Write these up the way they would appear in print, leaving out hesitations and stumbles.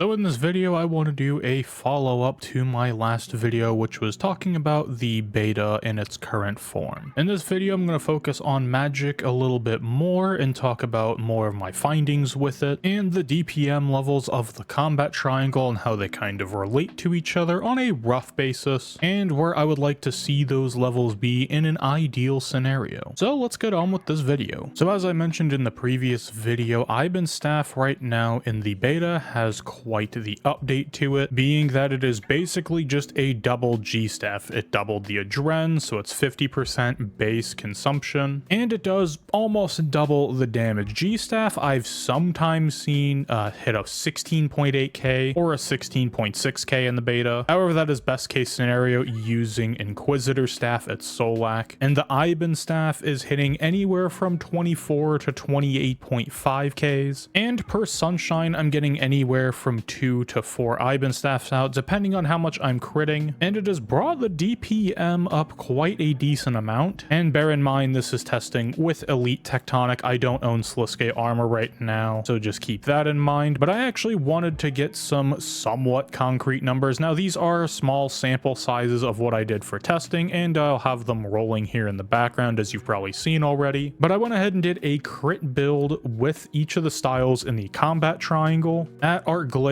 So in this video, I want to do a follow-up to my last video, which was talking about the beta in its current form. In this video, I'm going to focus on magic a little bit more and talk about more of my findings with it and the DPM levels of the combat triangle and how they kind of relate to each other on a rough basis and where I would like to see those levels be in an ideal scenario. So let's get on with this video. So as I mentioned in the previous video, Ibenstaff right now in the beta has quite the update to it, being that it is basically just a double G-Staff. It doubled the Adren, so it's 50% base consumption, and it does almost double the damage. G-Staff I've sometimes seen hit a 16.8k or a 16.6k in the beta. However, that is best case scenario using Inquisitor Staff at Solak, and the Ibenstaff is hitting anywhere from 24 to 28.5ks, and per Sunshine I'm getting anywhere from 2 to 4 Ibenstaffs out, depending on how much I'm critting, and it has brought the DPM up quite a decent amount. And bear in mind, this is testing with Elite Tectonic. I don't own Sliske armor right now, so just keep that in mind. But I actually wanted to get some somewhat concrete numbers. Now, these are small sample sizes of what I did for testing, and I'll have them rolling here in the background, as you've probably seen already. But I went ahead and did a crit build with each of the styles in the combat triangle at Art Glacor,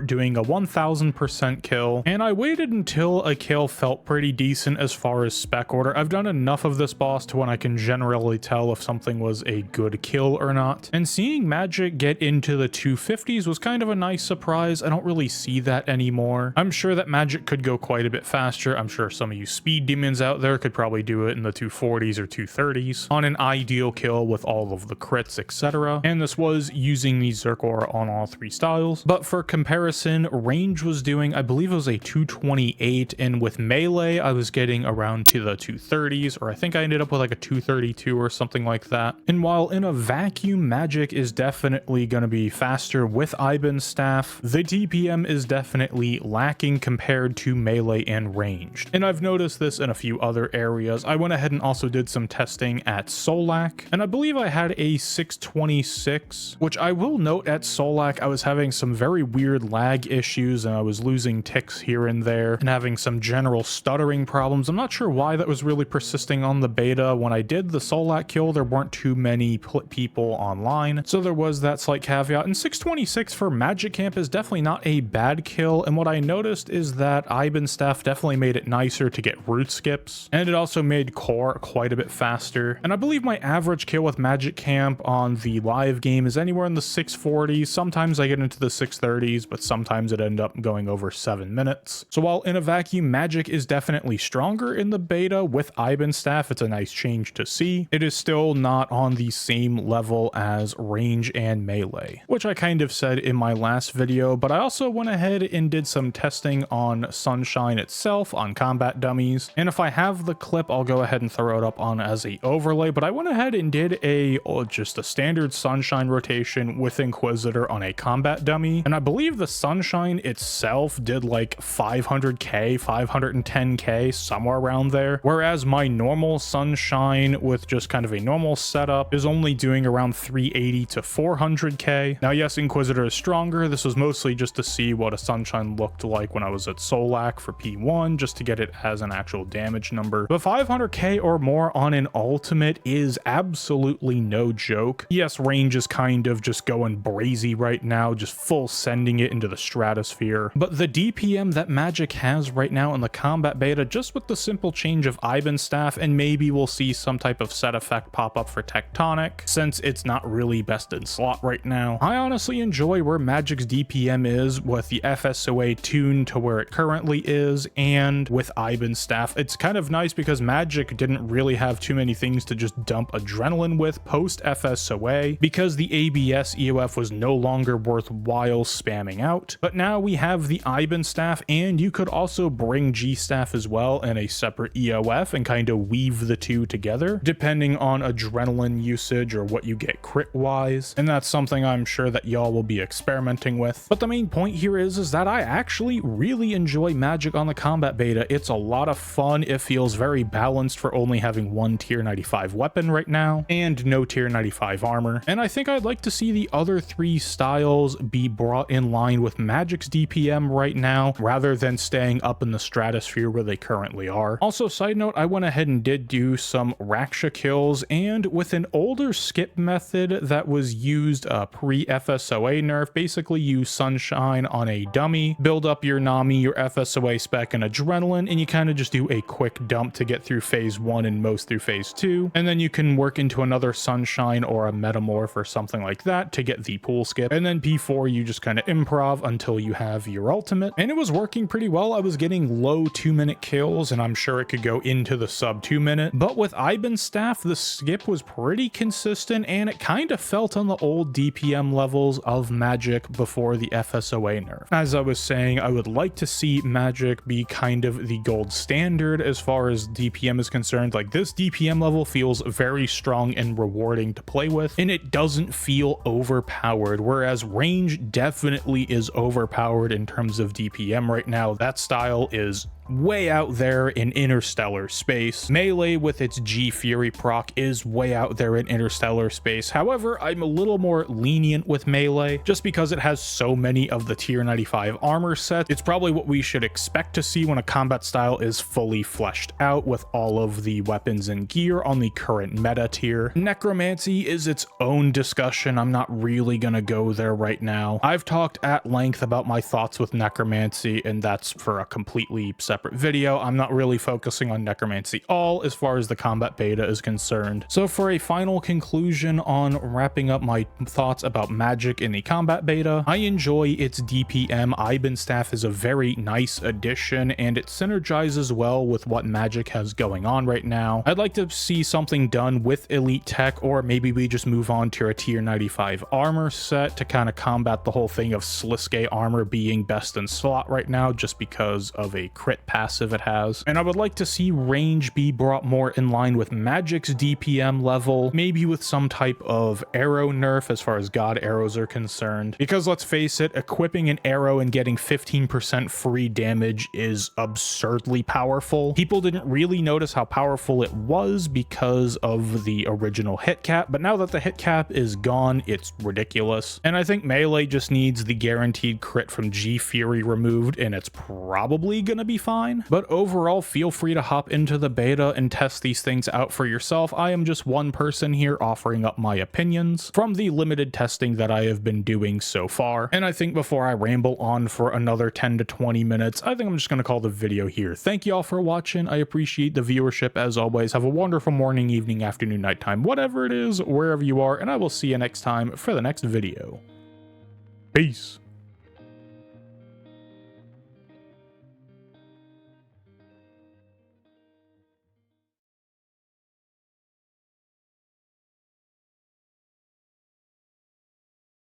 doing a 1000% kill, and I waited until a kill felt pretty decent as far as spec order. I've done enough of this boss to when I can generally tell if something was a good kill or not, and seeing Magic get into the 250s was kind of a nice surprise. I don't really see that anymore. I'm sure that Magic could go quite a bit faster. I'm sure some of you speed demons out there could probably do it in the 240s or 230s on an ideal kill with all of the crits, etc. And this was using the Zerkor on all three styles, but for comparison, range was doing, I believe it was a 228, and with melee I was getting around to the 230s, or I think I ended up with like a 232 or something like that. And while in a vacuum Magic is definitely going to be faster with Ibenstaff, the DPM is definitely lacking compared to melee and ranged. And I've noticed this in a few other areas. I went ahead and also did some testing at Solak, and I believe I had a 626, which I will note at Solak I was having some very weird lag issues, and I was losing ticks here and there and having some general stuttering problems. I'm not sure why that was really persisting on the beta. When I did the Solak kill, there weren't too many people online, so there was that slight caveat. And 626 for Magic Camp is definitely not a bad kill, and what I noticed is that Ibenstaff definitely made it nicer to get root skips, and it also made core quite a bit faster. And I believe my average kill with Magic Camp on the live game is anywhere in the 640s. Sometimes I get into the 630s, but sometimes it ended up going over 7 minutes. So while in a vacuum Magic is definitely stronger in the beta with Ibenstaff, it's a nice change to see. It is still not on the same level as range and melee, which I kind of said in my last video. But I also went ahead and did some testing on Sunshine itself on combat dummies, and if I have the clip I'll go ahead and throw it up on as a overlay. But I went ahead and did just a standard Sunshine rotation with Inquisitor on a combat dummy, and I believe the Sunshine itself did like 500k, 510k, somewhere around there, whereas my normal Sunshine with just kind of a normal setup is only doing around 380 to 400k. Now yes, Inquisitor is stronger. This was mostly just to see what a Sunshine looked like when I was at Solak for P1, just to get it as an actual damage number. But 500k or more on an ultimate is absolutely no joke. Yes, range is kind of just going brazy right now, just full sending it into the stratosphere, but the DPM that Magic has right now in the combat beta, just with the simple change of Ibenstaff, and maybe we'll see some type of set effect pop up for Tectonic since it's not really best in slot right now. I honestly enjoy where Magic's DPM is with the FSOA tuned to where it currently is, and with Ibenstaff it's kind of nice because Magic didn't really have too many things to just dump adrenaline with post FSOA because the ABS EOF was no longer worthwhile spamming out. But now we have the Ibenstaff, and you could also bring G-Staff as well in a separate EOF and kind of weave the two together depending on adrenaline usage or what you get crit wise, and that's something I'm sure that y'all will be experimenting with. But the main point here is that I actually really enjoy Magic on the combat beta. It's a lot of fun. It feels very balanced for only having one tier 95 weapon right now and no tier 95 armor, and I think I'd like to see the other three styles be brought in line with Magic's DPM right now, rather than staying up in the stratosphere where they currently are. Also, side note, I went ahead and did do some Raksha kills, and with an older skip method that was used pre-FSOA nerf, basically use Sunshine on a dummy, build up your Nami, your FSOA spec, and Adrenaline, and you kind of just do a quick dump to get through phase 1 and most through phase 2, and then you can work into another Sunshine or a Metamorph or something like that to get the pool skip, and then P4 you just kind of improv until you have your ultimate, and it was working pretty well. I was getting low 2-minute kills, and I'm sure it could go into the sub 2-minute, but with Ibenstaff, the skip was pretty consistent, and it kind of felt on the old DPM levels of Magic before the FSOA nerf. As I was saying, I would like to see Magic be kind of the gold standard as far as DPM is concerned. Like, this DPM level feels very strong and rewarding to play with, and it doesn't feel overpowered, whereas range definitely is overpowered in terms of DPM right now. That style is way out there in interstellar space. Melee with its G Fury proc is way out there in interstellar space. However, I'm a little more lenient with Melee just because it has so many of the tier 95 armor sets. It's probably what we should expect to see when a combat style is fully fleshed out with all of the weapons and gear on the current meta tier. Necromancy is its own discussion. I'm not really gonna go there right now. I've talked at length about my thoughts with Necromancy, and that's for a completely separate video. I'm not really focusing on Necromancy all as far as the combat beta is concerned. So for a final conclusion on wrapping up my thoughts about Magic in the combat beta, I enjoy its DPM. Ibenstaff is a very nice addition, and it synergizes well with what Magic has going on right now. I'd like to see something done with Elite Tech, or maybe we just move on to a tier 95 armor set to kind of combat the whole thing of Sliske armor being best in slot right now just because of a crit passive it has. And I would like to see range be brought more in line with Magic's DPM level, maybe with some type of arrow nerf as far as god arrows are concerned, because let's face it, equipping an arrow and getting 15% free damage is absurdly powerful. People didn't really notice how powerful it was because of the original hit cap, but now that the hit cap is gone, it's ridiculous. And I think Melee just needs the guaranteed crit from G Fury removed, and it's probably gonna be fine. But overall, feel free to hop into the beta and test these things out for yourself. I am just one person here offering up my opinions from the limited testing that I have been doing so far. And I think before I ramble on for another 10 to 20 minutes, I think I'm just going to call the video here. Thank you all for watching. I appreciate the viewership as always. Have a wonderful morning, evening, afternoon, nighttime, whatever it is, wherever you are, and I will see you next time for the next video. Peace.